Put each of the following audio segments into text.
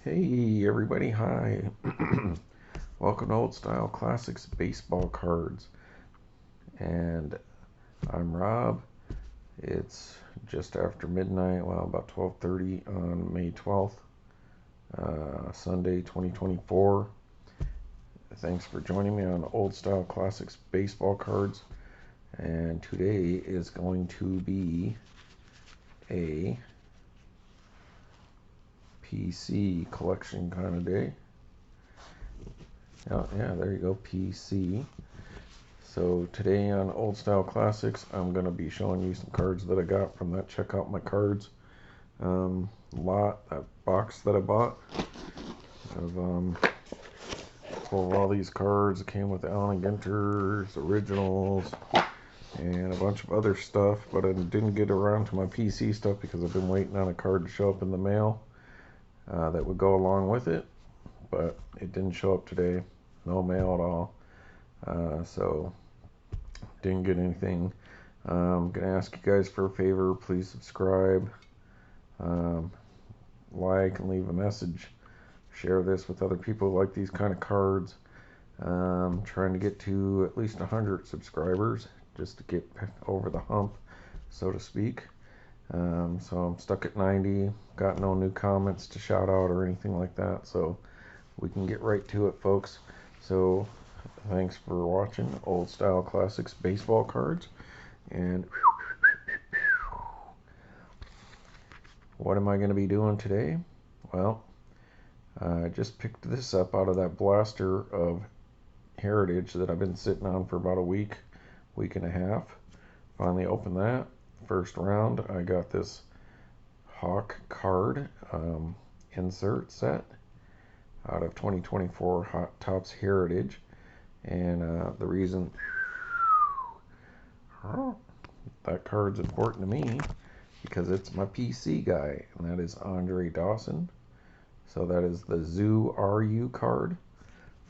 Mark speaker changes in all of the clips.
Speaker 1: Hey everybody, hi. Welcome to Old Style Classics Baseball Cards. And I'm Rob. It's just after midnight, well, about 12:30 on May 12th, Sunday 2024. Thanks for joining me on Old Style Classics Baseball Cards. And today is going to be a PC collection kind of day. Oh, yeah, there you go, PC. So today on Old Style Classics, I'm going to be showing you some cards that I got from that Check Out My Cards that box that I bought. Of full of all these cards. It came with Allen Ginter's originals and a bunch of other stuff, but I didn't get around to my PC stuff because I've been waiting on a card to show up in the mail that would go along with it, but it didn't show up today. No mail at all. So didn't get anything. I'm gonna ask you guys for a favor. Please subscribe, like, and leave a message. Share this with other people who like these kind of cards. Trying to get to at least 100 subscribers just to get over the hump, so to speak. So I'm stuck at 90. Got no new comments to shout out or anything like that. So we can get right to it, folks. So thanks for watching Old Style Classics Baseball Cards. And what am I going to be doing today? Well, I just picked this up out of that blaster of Heritage that I've been sitting on for about a week and a half. Finally opened that. First round, I got this Hawk card insert set out of 2024 Hot Tops Heritage. And the reason that card's important to me because it's my PC guy, and that is Andre Dawson. So that is the Zoo Are You card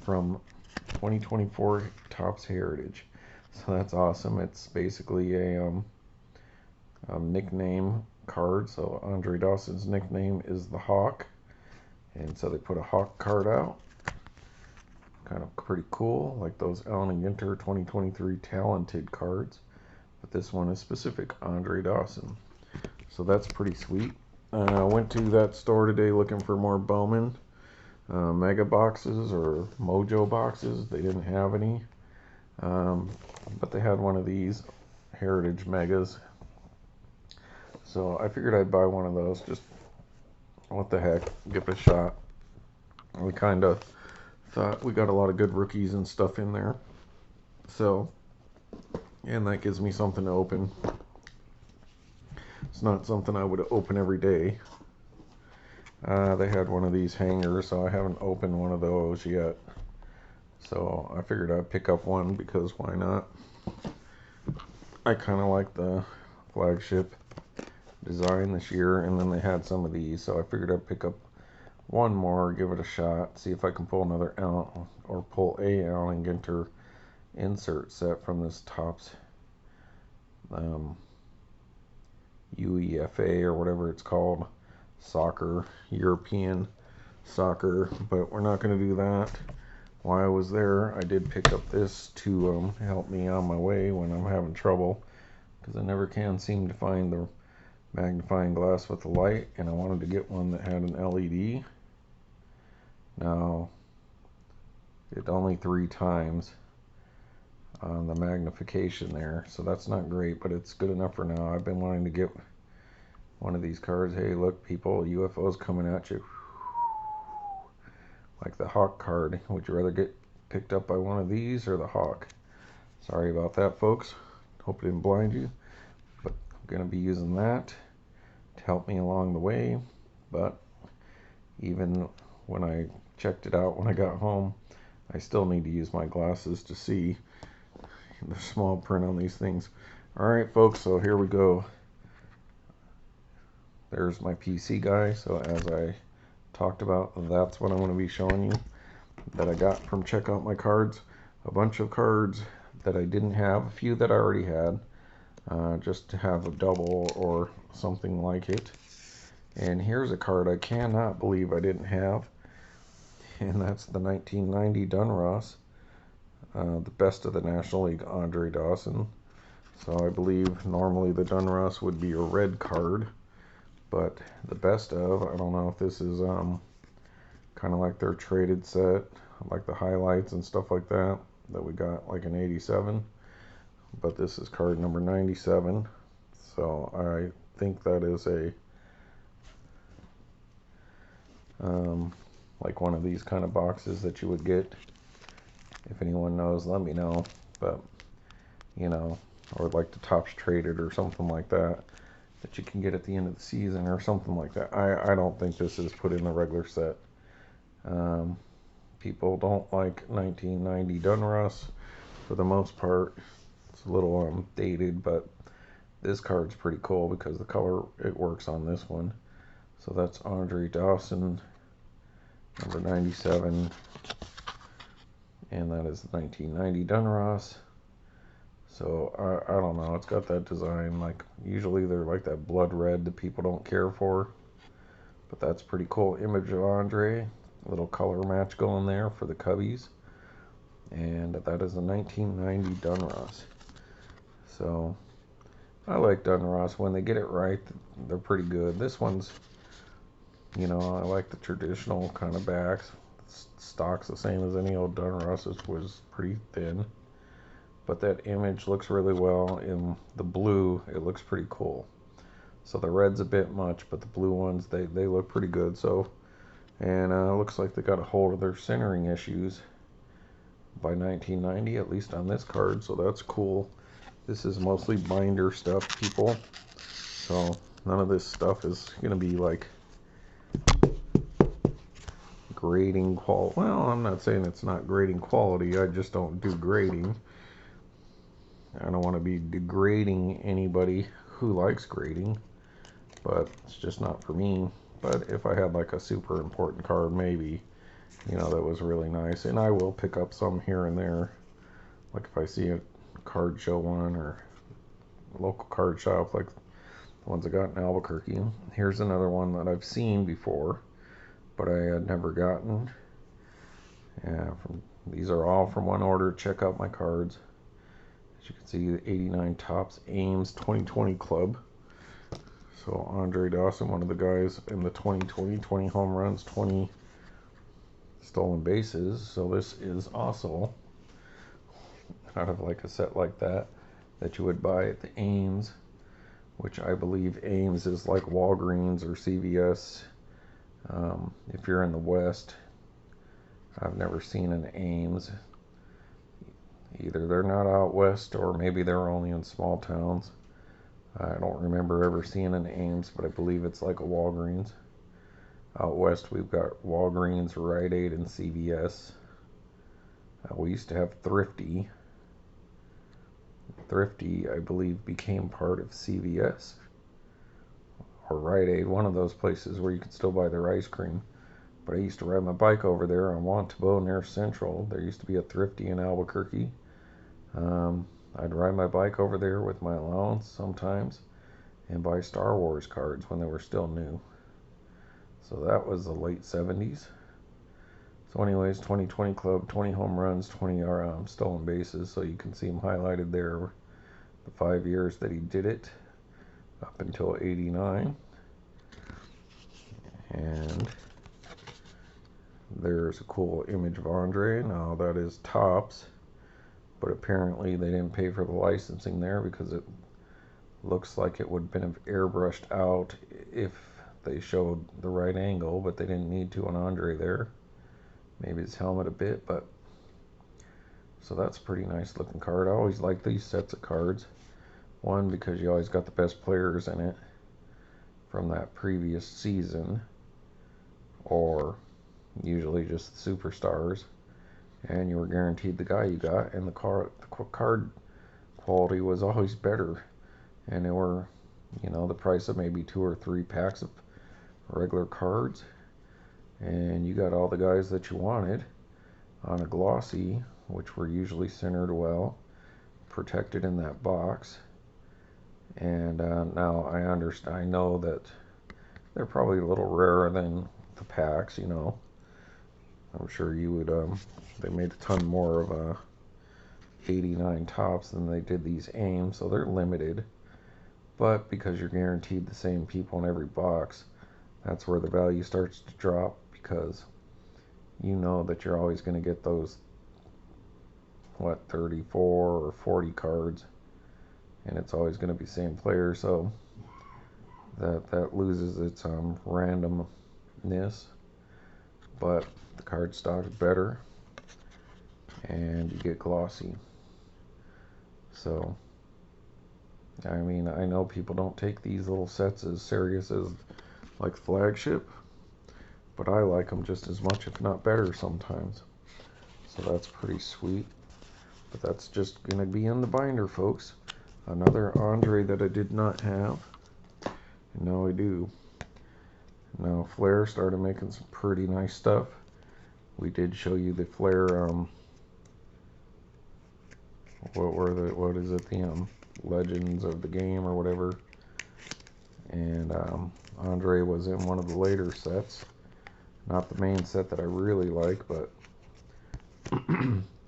Speaker 1: from 2024 Topps Heritage. So that's awesome. It's basically a nickname card. So Andre Dawson's nickname is the Hawk, and so they put a Hawk card out. Kind of pretty cool, like those Allen Ginter 2023 Talented cards. But this one is specific Andre Dawson. So that's pretty sweet. I went to that store today looking for more Bowman Mega boxes or Mojo boxes. They didn't have any, but they had one of these Heritage Megas. So I figured I'd buy one of those. Just what the heck, give it a shot. We kind of thought we got a lot of good rookies and stuff in there. So, and that gives me something to open. It's not something I would open every day. They had one of these hangers, so I haven't opened one of those yet. So I figured I'd pick up one because why not? I kind of like the flagship design this year, and then they had some of these, so I figured I'd pick up one more, give it a shot, see if I can pull another Allen or pull a Allen Ginter insert set from this Topps UEFA or whatever it's called, soccer, European soccer, but we're not going to do that. While I was there, I did pick up this to help me on my way when I'm having trouble, because I never can seem to find the magnifying glass with the light, and I wanted to get one that had an LED. Now, it only 3 times on the magnification there, so that's not great, but it's good enough for now. I've been wanting to get one of these cards. Hey, look, people, UFOs coming at you. Like the Hawk card. Would you rather get picked up by one of these or the Hawk? Sorry about that, folks. Hope it didn't blind you. But I'm going to be using that to help me along the way. But even when I checked it out when I got home, I still need to use my glasses to see the small print on these things. Alright, folks, so here we go. There's my PC guy. So as I talked about, that's what I'm going to be showing you that I got from Check Out My Cards. A bunch of cards that I didn't have, a few that I already had, just to have a double or something like it. And here's a card I cannot believe I didn't have, and that's the 1990 Donruss, the best of the National League, Andre Dawson. So I believe normally the Donruss would be a red card, but the best of, I don't know if this is kind of like their traded set, like the highlights and stuff like that we got like in '87. But this is card number 97. So I think that is a like one of these kind of boxes that you would get. If anyone knows, let me know. But you know, or like the Topps Traded or something like that you can get at the end of the season or something like that. I don't think this is put in the regular set. People don't like 1990 Donruss for the most part. It's a little dated, but this card's pretty cool because the color, it works on this one. So that's Andre Dawson, number 97, and that is the 1990 Donruss. So I don't know, it's got that design, like usually they're like that blood red that people don't care for, but that's pretty cool image of Andre. Little color match going there for the Cubbies, and that is a 1990 Donruss. So I like Donruss. When they get it right, they're pretty good. This one's, you know, I like the traditional kind of backs. Stock's the same as any old Donruss. It was pretty thin, but that image looks really well. In the blue, it looks pretty cool. So the red's a bit much, but the blue ones, they look pretty good. So, and it looks like they got a hold of their centering issues by 1990, at least on this card. So that's cool. This is mostly binder stuff, people. So none of this stuff is going to be like grading quality. Well, I'm not saying it's not grading quality. I just don't do grading. I don't want to be degrading anybody who likes grading, but it's just not for me. But if I had like a super important card, maybe, you know, that was really nice. And I will pick up some here and there. Like if I see a card show one or a local card shop like the ones I got in Albuquerque. Here's another one that I've seen before, but I had never gotten. Yeah, these are all from one order. Check out my cards. As you can see, the 89 Topps Ames 2020 Club. So Andre Dawson, one of the guys in the 2020, 20 home runs, 20 stolen bases. So this is also out of like a set like that you would buy at the Ames, which I believe Ames is like Walgreens or CVS. If you're in the West, I've never seen an Ames. Either they're not out west or maybe they're only in small towns. I don't remember ever seeing an Ames, but I believe it's like a Walgreens. Out west, we've got Walgreens, Rite Aid, and CVS. We used to have Thrifty. Thrifty, I believe, became part of CVS or Rite Aid, one of those places where you could still buy their ice cream. But I used to ride my bike over there on Wantabo near Central. There used to be a Thrifty in Albuquerque. I'd ride my bike over there with my allowance sometimes and buy Star Wars cards when they were still new. So that was the late 70s. So anyways, 2020 Club, 20 home runs, 20 stolen bases. So you can see him highlighted there, the 5 years that he did it, up until 89. And there's a cool image of Andre. Now that is Topps, but apparently they didn't pay for the licensing there because it looks like it would have been airbrushed out if they showed the right angle, but they didn't need to on Andre there. Maybe his helmet a bit, but so that's a pretty nice looking card. I always like these sets of cards. One, because you always got the best players in it from that previous season, or usually just the superstars, and you were guaranteed the guy you got, and the card quality was always better, and they were, you know, the price of maybe 2 or 3 packs of regular cards, and you got all the guys that you wanted on a glossy, which were usually centered well, protected in that box. And now I understand, I know that They're probably a little rarer than the packs, you know. I'm sure you would, they made a ton more of 89 tops than they did these AIM, so they're limited. But because you're guaranteed the same people in every box, that's where the value starts to drop, because you know that you're always going to get those, 34 or 40 cards, and it's always going to be the same player, so that loses its randomness, but the card stock is better, and you get glossy. So, I mean, I know people don't take these little sets as serious as like flagship, but I like them just as much, if not better, sometimes. So that's pretty sweet. But that's just going to be in the binder, folks. Another Andre that I did not have. And now I do. Now Flair started making some pretty nice stuff. We did show you the Flair, what is it, the Legends of the Game or whatever. And Andre was in one of the later sets. Not the main set that I really like, but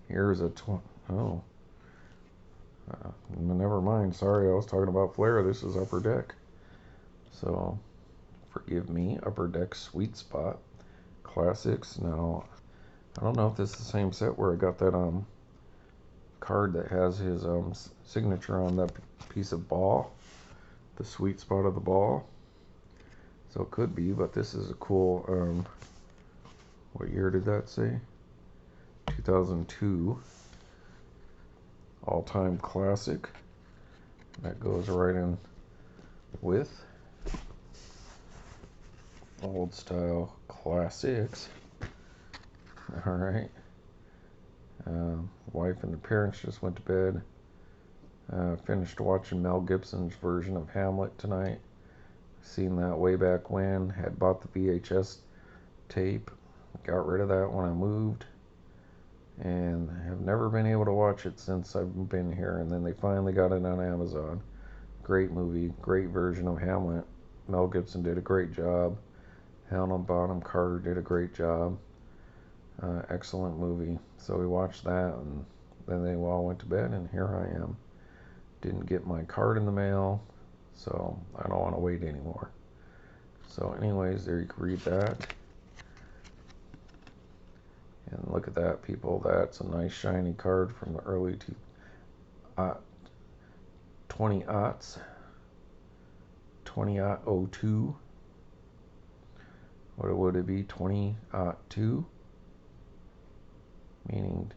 Speaker 1: here's a never mind. Sorry, I was talking about Flair. This is Upper Deck. So, forgive me. Upper Deck Sweet Spot Classics. Now, I don't know if this is the same set where I got that card that has his signature on that piece of ball, the sweet spot of the ball. So it could be, but this is a cool. What year did that say? 2002. All-time classic. That goes right in with old style classics. All right. Wife and the parents just went to bed. Finished watching Mel Gibson's version of Hamlet tonight. Seen that way back when. Had bought the VHS tape. Got rid of that when I moved. And have never been able to watch it since I've been here. And then they finally got it on Amazon. Great movie. Great version of Hamlet. Mel Gibson did a great job. Helena Bonham Carter did a great job. Excellent movie. So we watched that, and then they all went to bed, and here I am. Didn't get my card in the mail, so I don't want to wait anymore. So anyways, there you can read that. And look at that, people. That's a nice shiny card from the early 20-aughts. 20-02. What would it be? 20-02? Meaning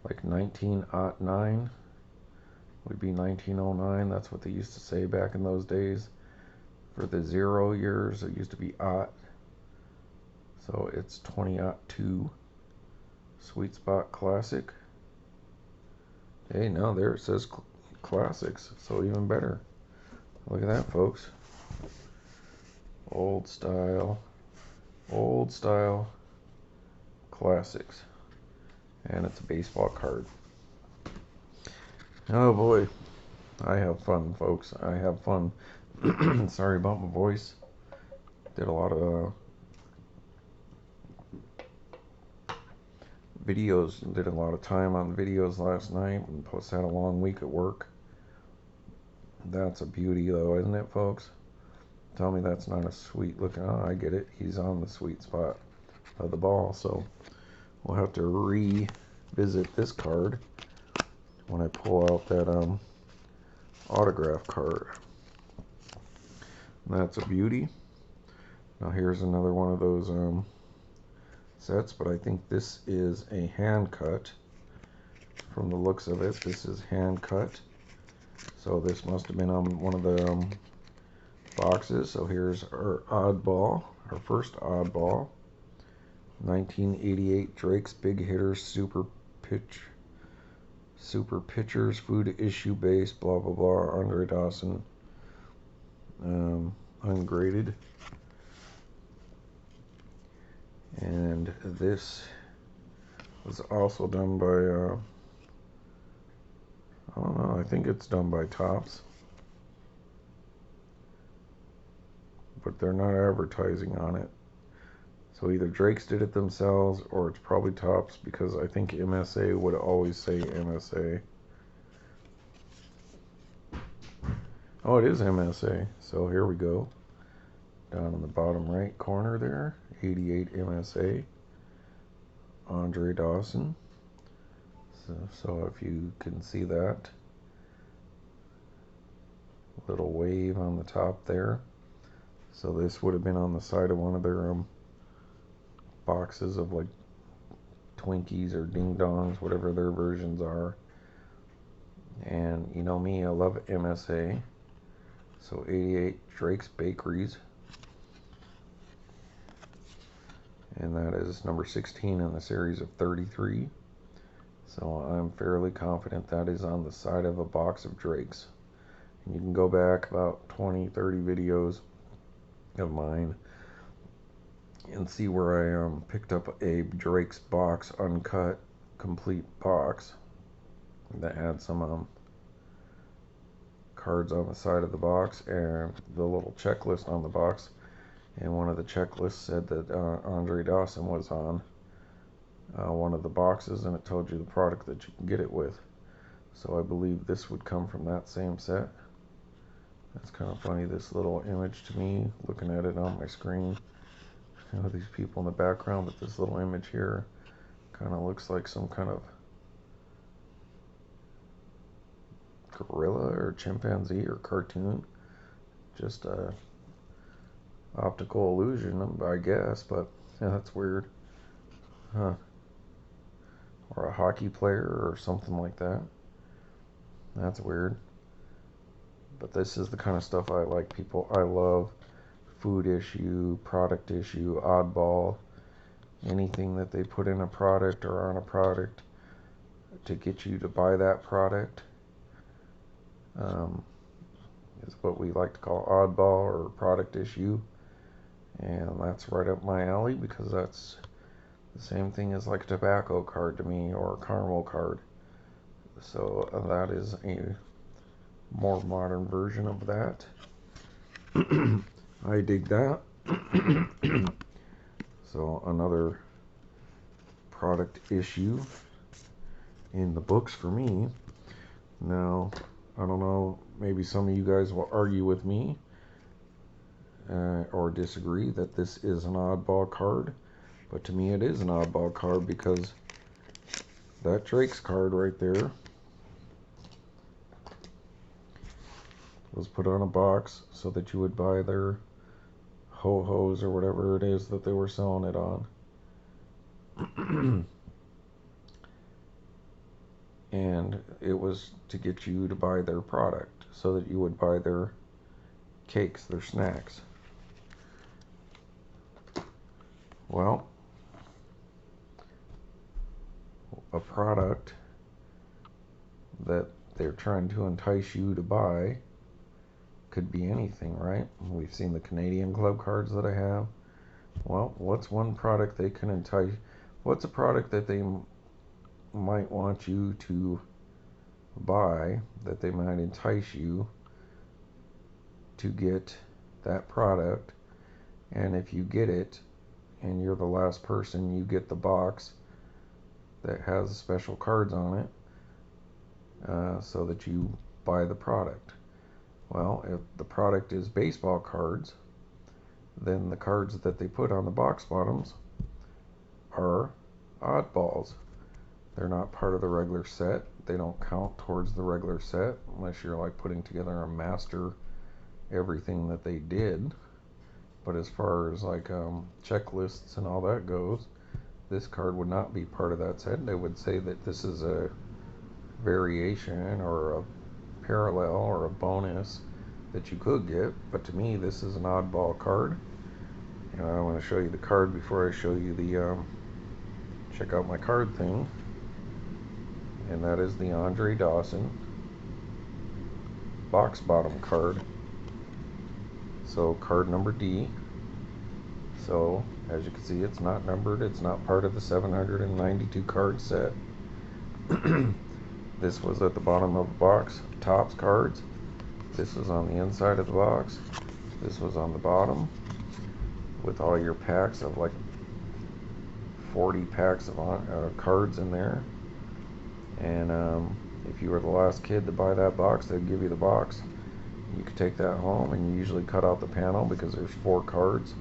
Speaker 1: like 1909 would be 1909. That's what they used to say back in those days. For the 0 years, it used to be aught. So it's 20-02. Sweet Spot Classic. Hey, now there it says Classics, so even better. Look at that, folks. Old style Classics. And it's a baseball card. Oh boy, I have fun, folks. I have fun. Sorry about my voice. Did a lot of videos. Did a lot of time on videos last night, and plus had a long week at work. That's a beauty, though, isn't it, folks? Tell me that's not a sweet looking. Oh, I get it. He's on the sweet spot of the ball, so we'll have to revisit this card when I pull out that autograph card. And that's a beauty. Now here's another one of those sets, but I think this is a hand cut. From the looks of it, this is hand cut. So this must have been on one of the boxes. So here's our Oddball, our first Oddball. 1988 Drake's Big Hitters Super Pitchers Food Issue Base, blah blah blah. Andre Dawson, ungraded. And this was also done by I don't know, I think it's done by Topps. but they're not advertising on it. So either Drake's did it themselves, or it's probably Topps, because I think MSA would always say MSA. Oh, it is MSA. So here we go. Down in the bottom right corner there, 88 MSA. Andre Dawson. So if you can see that little wave on the top there. So this would have been on the side of one of their boxes of like Twinkies or Ding Dongs, whatever their versions are. And you know me, I love MSA. So 88 Drake's Bakeries. And that is number 16 in the series of 33. So I'm fairly confident that is on the side of a box of Drake's. And you can go back about 20, 30 videos of mine and see where I picked up a Drake's box, uncut, complete box that had some cards on the side of the box and the little checklist on the box. And one of the checklists said that Andre Dawson was on one of the boxes, and it told you the product that you can get it with. So I believe this would come from that same set. That's kind of funny, this little image to me, looking at it on my screen. You know, these people in the background, but this little image here kind of looks like some kind of gorilla or chimpanzee or cartoon. Just a optical illusion, I guess, but yeah, that's weird. Huh. Or a hockey player or something like that. That's weird. But this is the kind of stuff I like, people. I love food issue, product issue, oddball, anything that they put in a product or on a product to get you to buy that product is what we like to call oddball or product issue. And that's right up my alley, because that's the same thing as like a tobacco card to me, or a caramel card. So that is a more modern version of that. I dig that. So another product issue in the books for me. Now, I don't know, maybe some of you guys will argue with me or disagree that this is an oddball card, but to me it is an oddball card, because that Drake's card right there was put on a box so that you would buy their ho-hos or whatever it is that they were selling it on. And it was to get you to buy their product so that you would buy their cakes, their snacks. Well, a product that they're trying to entice you to buy could be anything, right? We've seen the Canadian club cards that I have. Well, what's one product they can entice? What's a product that they might want you to buy, that they might entice you to get that product? And if you get it and you're the last person, you get the box that has special cards on it, so that you buy the product. Well, if the product is baseball cards, then the cards that they put on the box bottoms are oddballs. They're not part of the regular set. They don't count towards the regular set unless you're like putting together a master everything that they did. But as far as like checklists and all that goes, this card would not be part of that set. They would say that this is a variation or a parallel or a bonus that you could get, but to me this is an oddball card. And I want to show you the card before I show you the check out my card thing, and that is the Andre Dawson box bottom card. So card number D. So as you can see, it's not numbered, it's not part of the 792 card set. This was at the bottom of the box, Topps cards. This was on the inside of the box. This was on the bottom with all your packs of like 40 packs of cards in there. And if you were the last kid to buy that box, they'd give you the box. You could take that home, and you usually cut out the panel because there's 4 cards,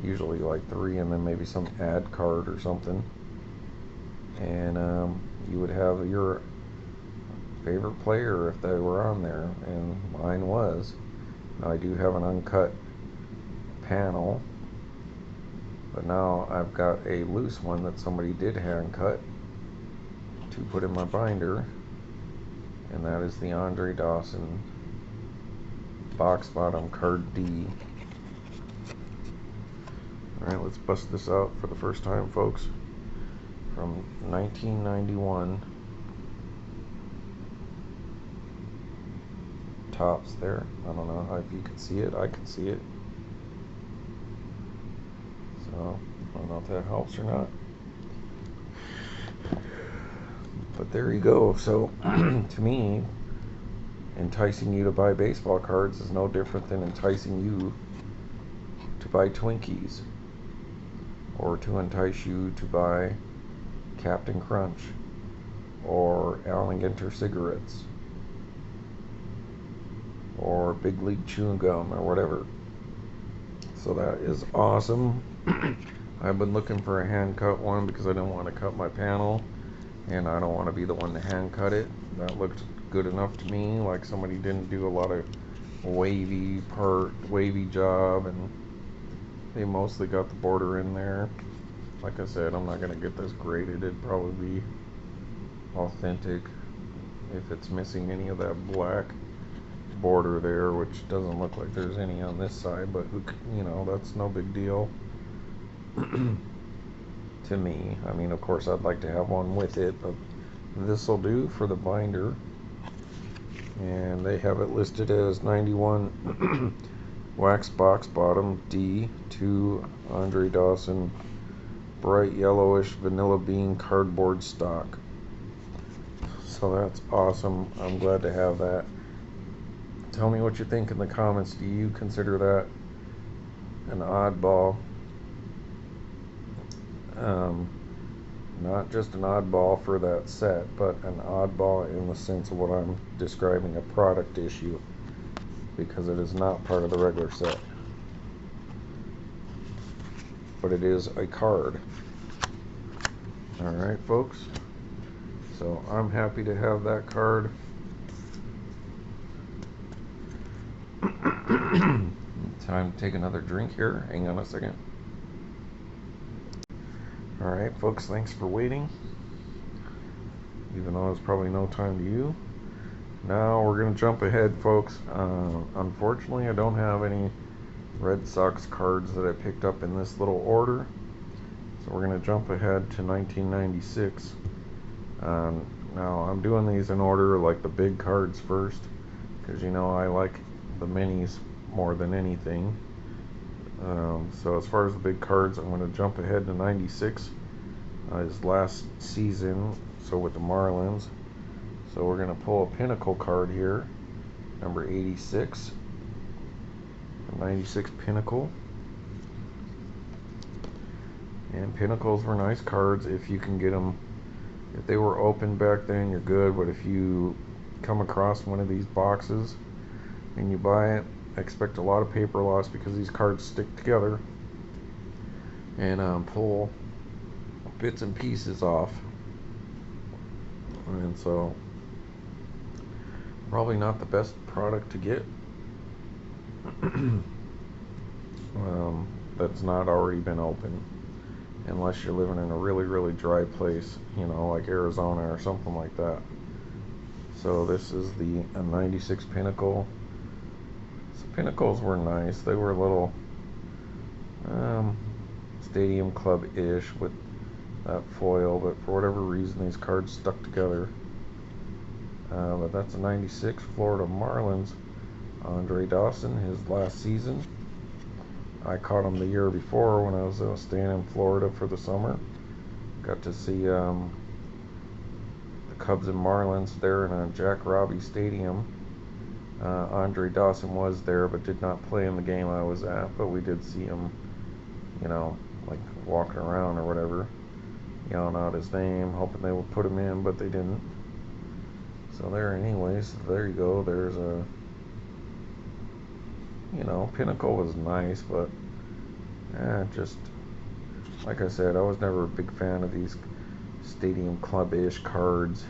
Speaker 1: usually like 3, and then maybe some ad card or something. And you would have your favorite player if they were on there, and mine was. Now I do have an uncut panel, but now I've got a loose one that somebody did hand cut to put in my binder, and that is the Andre Dawson box bottom card D. Alright, let's bust this out for the first time, folks. From 1991. Tops there. I don't know if you can see it. I can see it. So, I don't know if that helps or not. But there you go. So, to me, enticing you to buy baseball cards is no different than enticing you to buy Twinkies, or to entice you to buy Captain Crunch or Allen Ginter cigarettes or Big League chewing gum or whatever. So that is awesome. I've been looking for a hand cut one because I didn't want to cut my panel, and I don't want to be the one to hand cut it. That looked good enough to me, like somebody didn't do a lot of wavy job, and they mostly got the border in there. Like I said, I'm not going to get this graded. It'd probably be authentic if it's missing any of that black border there, which doesn't look like there's any on this side, but you know, that's no big deal to me. I mean, of course I'd like to have one with it, but this will do for the binder. And they have it listed as 91 wax box bottom D, 2 Andre Dawson bright yellowish vanilla bean cardboard stock. So that's awesome. I'm glad to have that. Tell me what you think in the comments. Do you consider that an oddball? Not just an oddball for that set, but an oddball in the sense of what I'm describing, a product issue, because it is not part of the regular set, but it is a card. Alright, folks, so I'm happy to have that card. Time to take another drink here. Hang on a second. Alright, folks, thanks for waiting, even though it's probably no time to you. Now we're going to jump ahead, folks. Unfortunately, I don't have any Red Sox cards that I picked up in this little order, so we're going to jump ahead to 1996. Now I'm doing these in order, like the big cards first, because you know I like the minis more than anything. So as far as the big cards, I'm going to jump ahead to 96, his last season, so with the Marlins. So we're going to pull a Pinnacle card here, number 86, 96 Pinnacle. And Pinnacles were nice cards if you can get them. If they were open back then, you're good, but if you come across one of these boxes and you buy it, expect a lot of paper loss, because these cards stick together and pull bits and pieces off, and so probably not the best product to get that's not already been open, unless you're living in a really dry place, you know, like Arizona or something like that. So this is the 96 Pinnacle. Pinnacles were nice. They were a little Stadium Club-ish with that foil, but for whatever reason these cards stuck together. But that's a 96 Florida Marlins Andre Dawson, his last season. I caught him the year before when I was staying in Florida for the summer. Got to see the Cubs and Marlins there in a Jack Robbie Stadium. Andre Dawson was there but did not play in the game I was at, but we did see him, you know, like walking around or whatever, yelling out his name, hoping they would put him in, but they didn't. So anyways, there you go. There's a, Pinnacle was nice, but just like I said, I was never a big fan of these stadium club-ish cards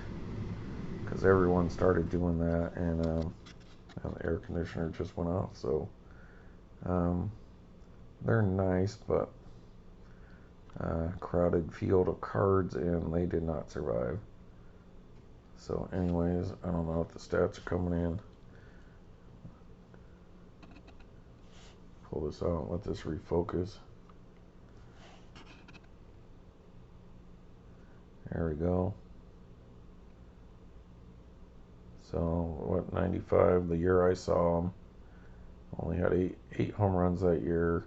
Speaker 1: because everyone started doing that, and the air conditioner just went off. So they're nice, but crowded field of cards, and they did not survive. So anyways, I don't know if the stats are coming in. Pull this out, let this refocus. There we go. So what, 95 the year I saw him. Only had eight home runs that year.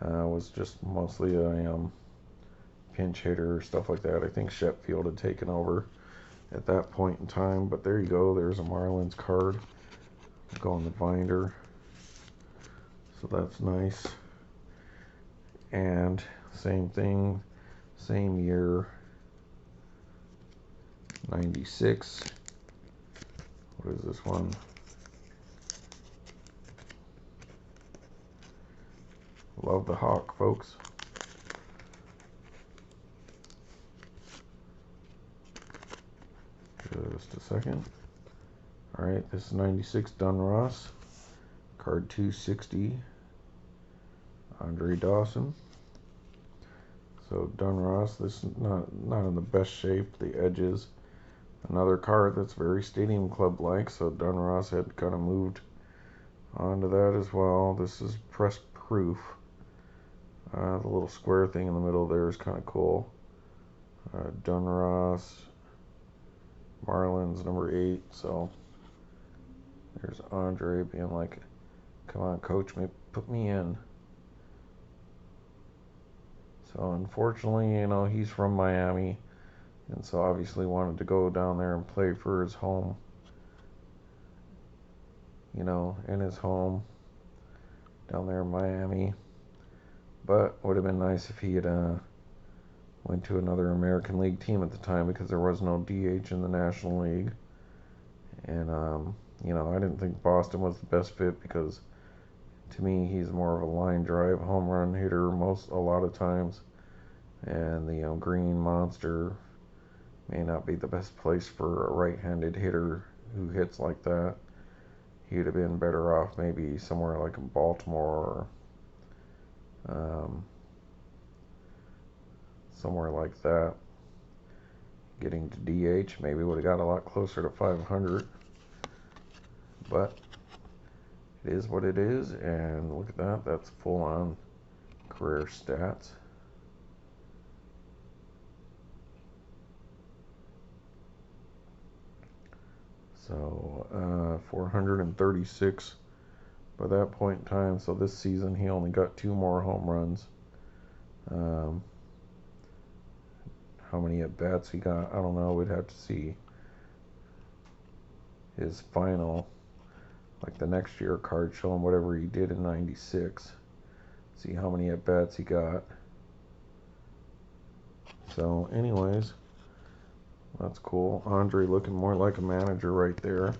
Speaker 1: Was just mostly a pinch hitter, stuff like that. I think Sheffield had taken over at that point in time. But there you go. There's a Marlins card. Go in the binder. So that's nice. And same thing, same year. 96. What is this one? Love the Hawk, folks. Just a second. Alright, this is 96 Dunross. Card 260. Andre Dawson. So Dunross, this is not in the best shape, the edges. Another card that's very Stadium Club like, so Dunross had kind of moved onto that as well. This is press proof. The little square thing in the middle there is kind of cool. Dunross, Marlins number 8. So there's Andre being like, "Come on, coach, put me in." So unfortunately, he's from Miami, and so obviously wanted to go down there and play for his home. In his home down there in Miami. But would have been nice if he had went to another American League team at the time, because there was no DH in the National League. And I didn't think Boston was the best fit, because to me he's more of a line drive home run hitter a lot of times, and the Green Monster may not be the best place for a right-handed hitter who hits like that. He'd have been better off maybe somewhere like in Baltimore, or somewhere like that. Getting to DH maybe would have got a lot closer to 500, but it is what it is. And look at that, that's full on career stats. So 436 by that point in time. So this season he only got 2 more home runs. How many at bats he got, I don't know. We'd have to see his final, like the next year card showing whatever he did in 96. See how many at bats he got. So anyways, that's cool. Andre looking more like a manager right there.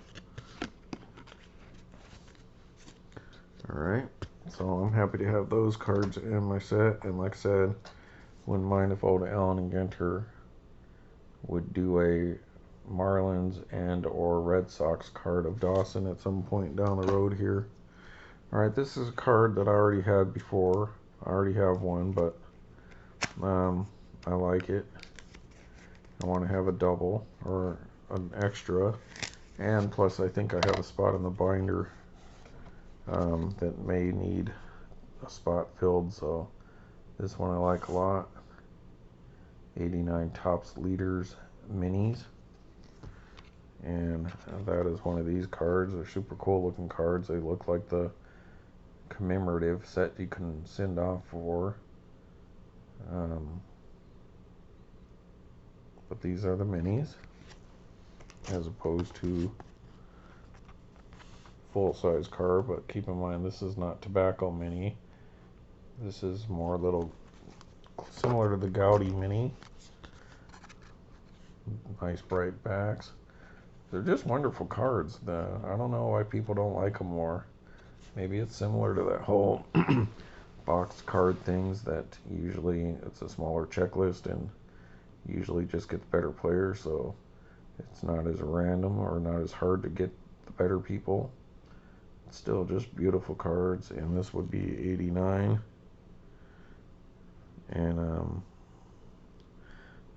Speaker 1: Alright, so I'm happy to have those cards in my set. And like I said, wouldn't mind if old Allen and Ginter would do a Marlins and or Red Sox card of Dawson at some point down the road here. Alright, this is a card that I already had before. I already have one, but I like it. I want to have a double or an extra, and plus I think I have a spot in the binder that may need a spot filled, so this one I like a lot. 89 Topps Leaders Minis, and that is one of these cards. They're super cool looking cards. They look like the commemorative set you can send off for, but these are the minis as opposed to full-size card, but keep in mind this is not Tobacco Mini. This is more little similar to the Gaudy Mini. Nice bright backs. They're just wonderful cards. I don't know why people don't like them more. Maybe it's similar to that whole box card things that usually it's a smaller checklist and usually just gets better players, so it's not as random or not as hard to get the better people. It's still just beautiful cards, and this would be 89. And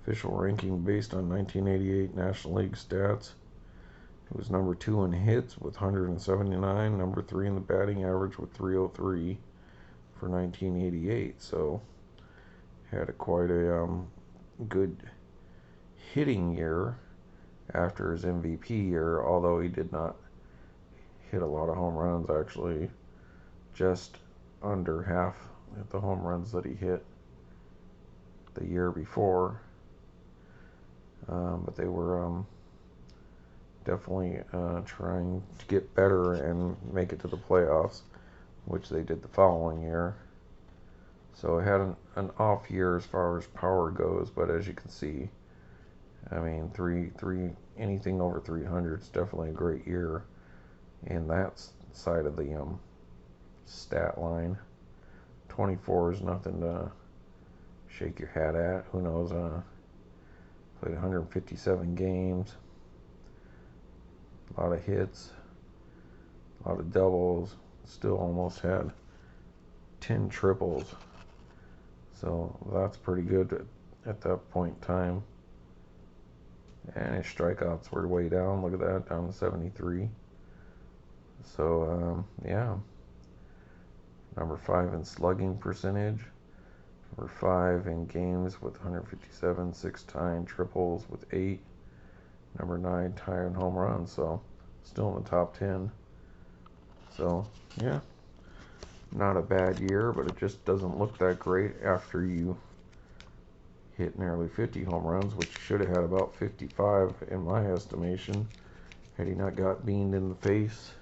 Speaker 1: official ranking based on 1988 National League stats. It was number 2 in hits with 179, number 3 in the batting average with 303 for 1988. So had quite a good hitting year after his MVP year, although he did not hit a lot of home runs, actually just under half of the home runs that he hit the year before. But they were definitely trying to get better and make it to the playoffs, which they did the following year. So it had an off year as far as power goes, but as you can see, I mean, anything over 300 is definitely a great year in that side of the stat line. 24 is nothing to shake your hat at. Who knows? Played 157 games, a lot of hits, a lot of doubles, still almost had 10 triples. So that's pretty good at that point in time. And his strikeouts were way down. Look at that, down to 73. So, yeah. Number 5 in slugging percentage. Number 5 in games with 157, 6 tying triples with 8. Number 9 tying home runs, so still in the top 10. So, yeah, not a bad year, but it just doesn't look that great after you hit nearly 50 home runs, which should have had about 55 in my estimation, had he not got beamed in the face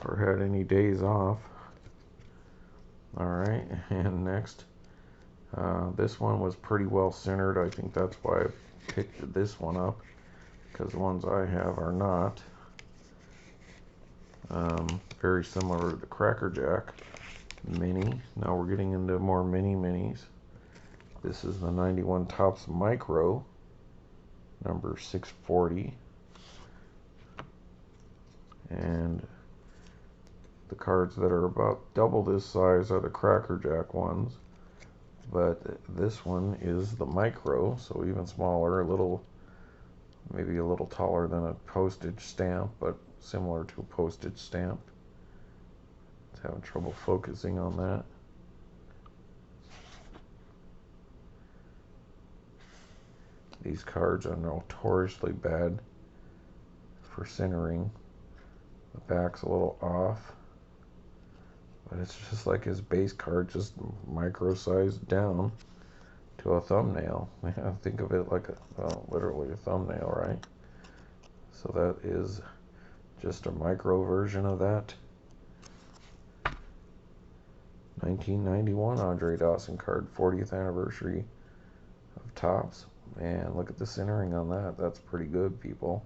Speaker 1: or had any days off. Alright, and next, this one was pretty well centered. I think that's why I picked this one up, because the ones I have are not. Very similar to the Cracker Jack Mini. Now we're getting into more minis. This is the 91 Topps Micro, number 640. And the cards that are about double this size are the Cracker Jack ones. But this one is the Micro, so even smaller, maybe a little taller than a postage stamp, but similar to a postage stamp. It's having trouble focusing on that. These cards are notoriously bad for centering. The back's a little off, but it's just like his base card, just micro-sized down to a thumbnail. Think of it like literally a thumbnail, right? So that is just a micro version of that. 1991 Andre Dawson card, 40th anniversary of Topps. And look at the centering on that. That's pretty good, people.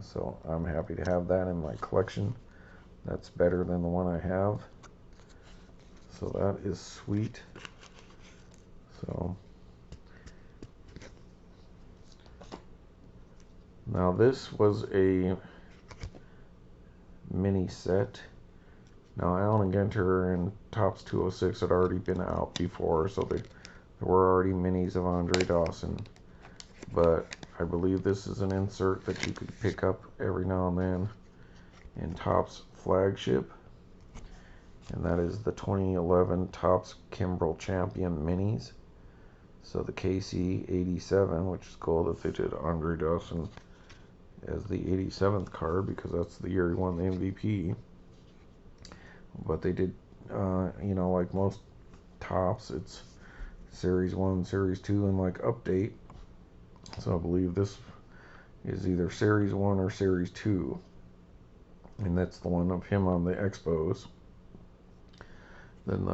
Speaker 1: So I'm happy to have that in my collection. That's better than the one I have. So that is sweet. So now this was a mini set. Now Allen Ginter and Topps 206 had already been out before, so there were already minis of Andre Dawson. But I believe this is an insert that you could pick up every now and then in Topps flagship. And that is the 2011 Topps Kimbrel Champion Minis. So the KC 87, which is cool that they did Andre Dawson as the 87th card, because that's the year he won the MVP. But they did, like most Topps, it's Series 1, Series 2, and like Update. So I believe this is either Series 1 or Series 2. and that's the one of him on the Expos. Then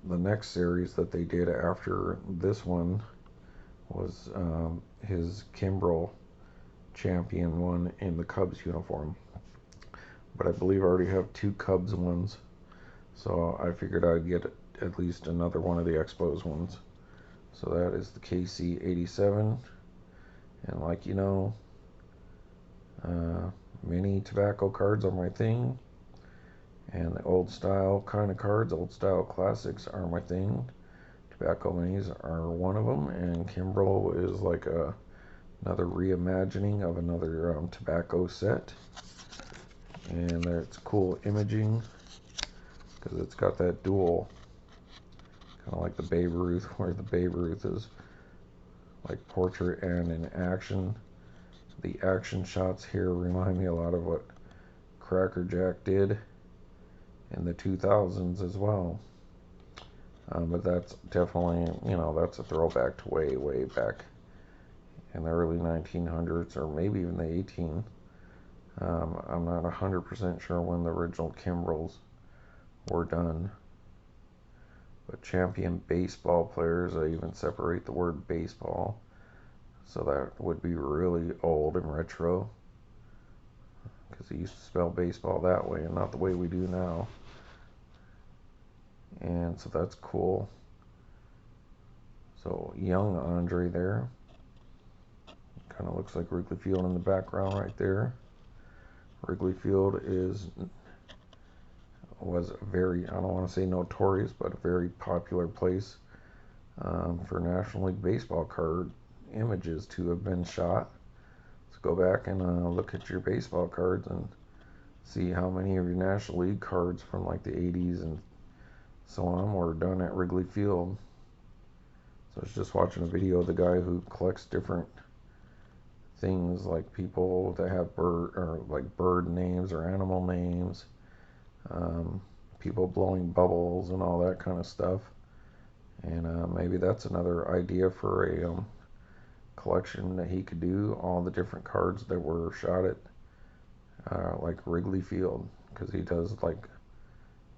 Speaker 1: the next series that they did after this one was his Kimbrel champion one in the Cubs uniform. But I believe I already have 2 Cubs ones, so I figured I'd get at least another one of the Expos ones. So that is the KC 87, and like you know, mini tobacco cards are my thing, and the old style kind of cards, old style classics are my thing. Tobacco minis are one of them, and Kimbrel is like another reimagining of another tobacco set. And there, it's cool imaging because it's got that dual, kind of like the Babe Ruth, where the Babe Ruth is like portrait and in action. The action shots here remind me a lot of what Cracker Jack did in the 2000s as well. But that's definitely, you know, that's a throwback to way back in the early 1900s, or maybe even the 18. I'm not 100% sure when the original Kimbrels were done. But champion baseball players, I even separate the word baseball. So that would be really old and retro, because he used to spell baseball that way and not the way we do now. And so that's cool. So young Andre there. Kind of looks like Wrigley Field in the background right there. Wrigley Field was very, I don't want to say notorious, but a very popular place for National League Baseball card images to have been shot. So go back and look at your baseball cards and see how many of your National League cards from like the 80s and so on were done at Wrigley Field. So I was just watching a video of the guy who collects different things, like people that have bird names or animal names, people blowing bubbles and all that kind of stuff. And maybe that's another idea for a collection that he could do, all the different cards that were shot at like Wrigley Field, because he does like,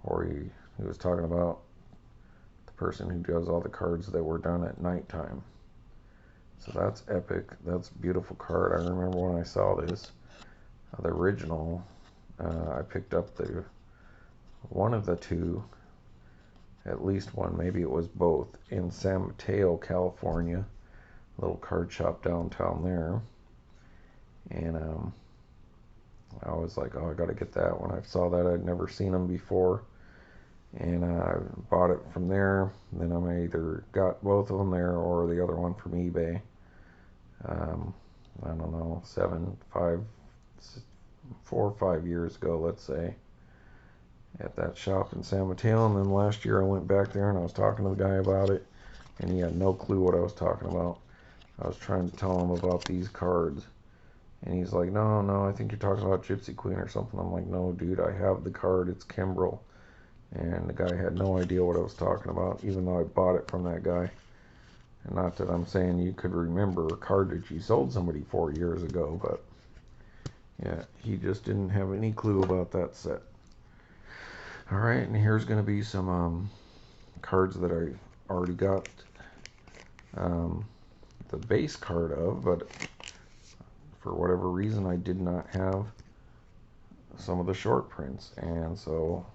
Speaker 1: or he was talking about the person who does all the cards that were done at nighttime. So that's epic. That's a beautiful card. I remember when I saw this, the original, I picked up one of the 2, at least one, maybe it was both, in San Mateo, California, little card shop downtown there. And I was like, oh, I gotta get that. When I saw that, I'd never seen them before, and I bought it from there. Then I either got both of them there or the other one from eBay. I don't know, 4 or 5 years ago, let's say, at that shop in San Mateo. And then last year I went back there and I was talking to the guy about it, and he had no clue what I was talking about. I was trying to tell him about these cards, and he's like, no, I think you're talking about Gypsy Queen or something. I'm like, no, dude, I have the card. It's Kimbrel. And the guy had no idea what I was talking about, even though I bought it from that guy. And not that I'm saying you could remember a card that you sold somebody 4 years ago, but yeah, he just didn't have any clue about that set. Alright, and here's going to be some cards that I already got the base card of, but for whatever reason I did not have some of the short prints. And so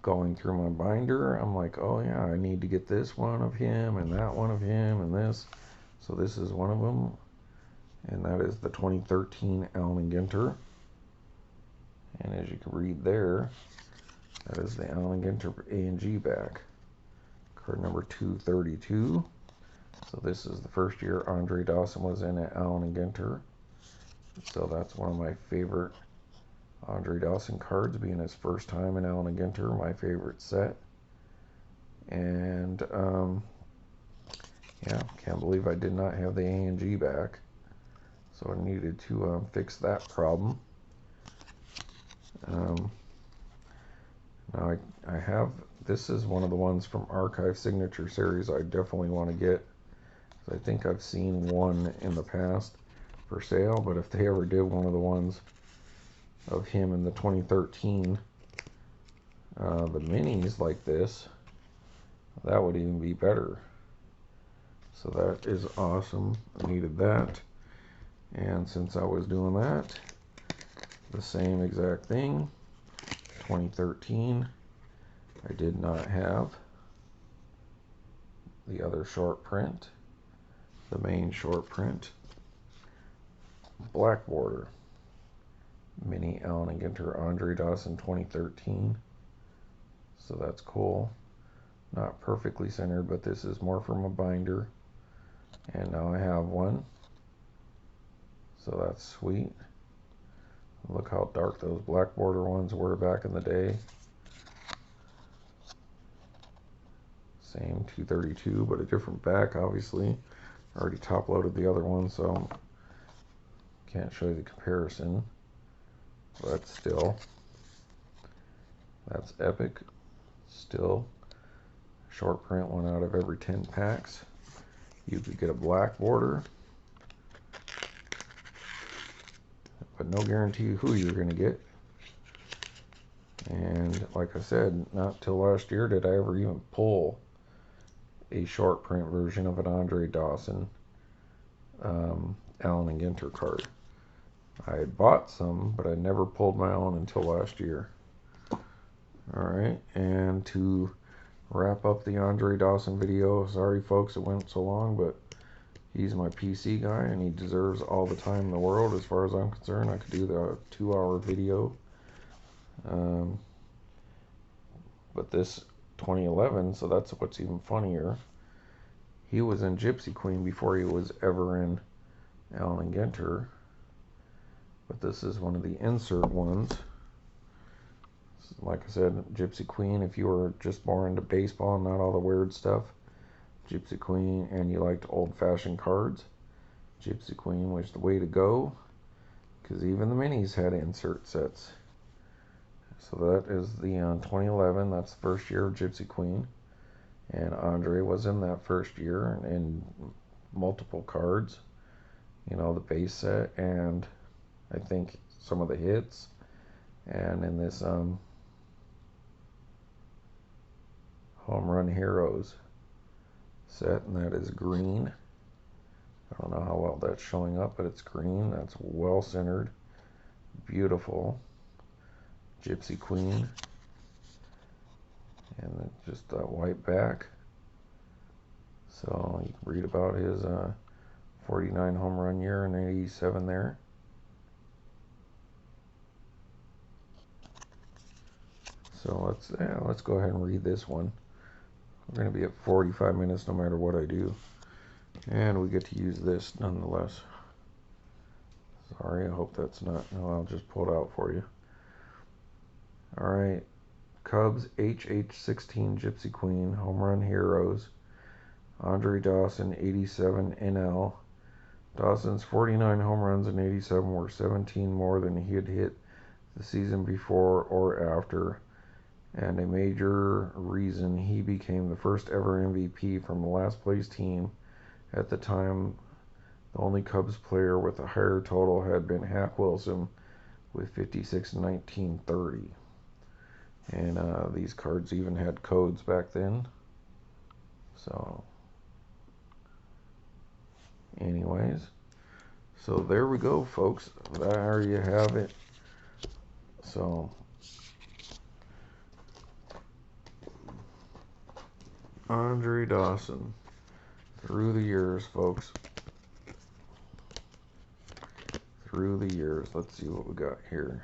Speaker 1: going through my binder, I'm like, oh yeah, I need to get this one of him and that one of him and this. So this is one of them, and that is the 2013 Allen Ginter. And as you can read there, that is the Allen Ginter A&G back, card number 232. So this is the first year Andre Dawson was in at Allen Ginter. So that's one of my favorite Andre Dawson cards, being his first time in Allen Ginter, my favorite set. And yeah, can't believe I did not have the A&G back. So I needed to fix that problem. Now I have, this is one of the ones from Archive Signature Series I definitely want to get. I think I've seen one in the past for sale, but if they ever did one of the ones of him in the 2013. The minis like this, that would even be better. So that is awesome. I needed that. And since I was doing that, the same exact thing, 2013, I did not have the other short print, the main short print, black border, mini Allen and Ginter Andre Dawson 2013. So that's cool. Not perfectly centered, but this is more from a binder. And now I have one. So that's sweet. Look how dark those black border ones were back in the day. Same 232, but a different back, obviously. Already top loaded the other one, so can't show you the comparison. But still, that's epic. Still, short print, 1 out of every 10 packs. You could get a black border, but no guarantee who you're going to get. And like I said, not till last year did I ever even pull a short print version of an Andre Dawson Allen and Ginter card. I had bought some, but I never pulled my own until last year. Alright, and to wrap up the Andre Dawson video, sorry folks it went so long, but he's my PC guy and he deserves all the time in the world as far as I'm concerned. I could do the 2-hour video. But this 2011, so that's what's even funnier. He was in Gypsy Queen before he was ever in Allen and Ginter. But this is one of the insert ones. Like I said, Gypsy Queen, if you were just more into baseball and not all the weird stuff, Gypsy Queen, and you liked old-fashioned cards, Gypsy Queen was the way to go, because even the minis had insert sets. So that is the 2011, that's the first year of Gypsy Queen, and Andre was in that first year in multiple cards, you know, the base set, and I think some of the hits, and in this Home Run Heroes set, and that is green. I don't know how well that's showing up, but it's green. That's well centered, beautiful Gypsy Queen, and then just that white back. So you can read about his 49 home run year and 87 there. So let's go ahead and read this one. We're going to be at 45 minutes no matter what I do. And we get to use this nonetheless. Sorry, I hope that's not... No, I'll just pull it out for you. Alright. Cubs HH16 Gypsy Queen Home Run Heroes. Andre Dawson 87 NL. Dawson's 49 home runs in 87 were 17 more than he had hit the season before or after, and a major reason he became the first ever MVP from the last place team. At the time, the only Cubs player with a higher total had been Hack Wilson with 56 in 1930. And these cards even had codes back then. So, anyways, so there we go, folks. There you have it. So, Andre Dawson through the years, folks. Through the years. Let's see what we got here.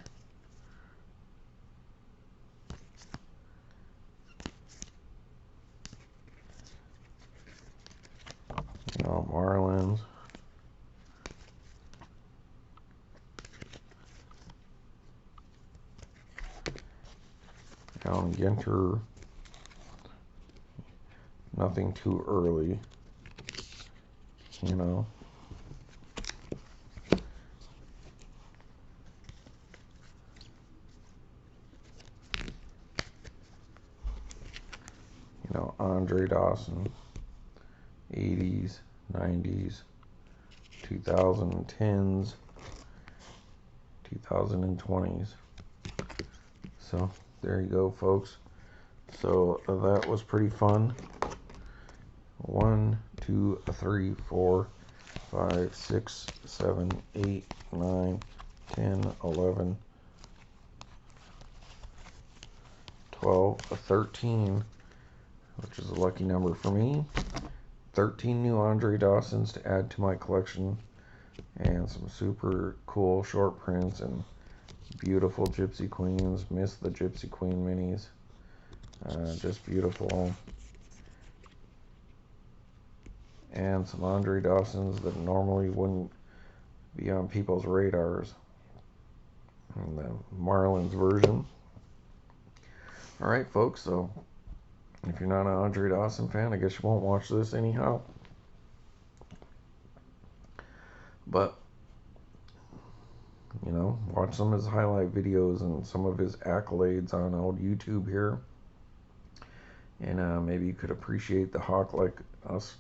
Speaker 1: Marlins. Allen Ginter. Nothing too early, you know. You know, Andre Dawson, 80s, 90s, 2010s, 2020s. So there you go, folks. So that was pretty fun. 1, 2, 3, 4, 5, 6, 7, 8, 9, 10, 11, 12, 13, which is a lucky number for me. 13 new Andre Dawsons to add to my collection, and some super cool short prints and beautiful Gypsy Queens. Miss the Gypsy Queen minis. Just beautiful. And some Andre Dawsons that normally wouldn't be on people's radars. And the Marlins version. Alright, folks, so if you're not an Andre Dawson fan, I guess you won't watch this anyhow. But, you know, watch some of his highlight videos and some of his accolades on old YouTube here. And maybe you could appreciate the Hawk like us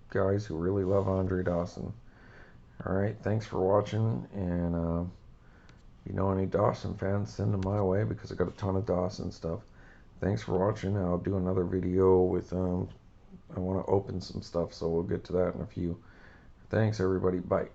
Speaker 1: guys who really love Andre Dawson. Alright, thanks for watching. And if you know any Dawson fans, send them my way because I got a ton of Dawson stuff. Thanks for watching. I'll do another video with, I want to open some stuff, so we'll get to that in a few. Thanks, everybody. Bye.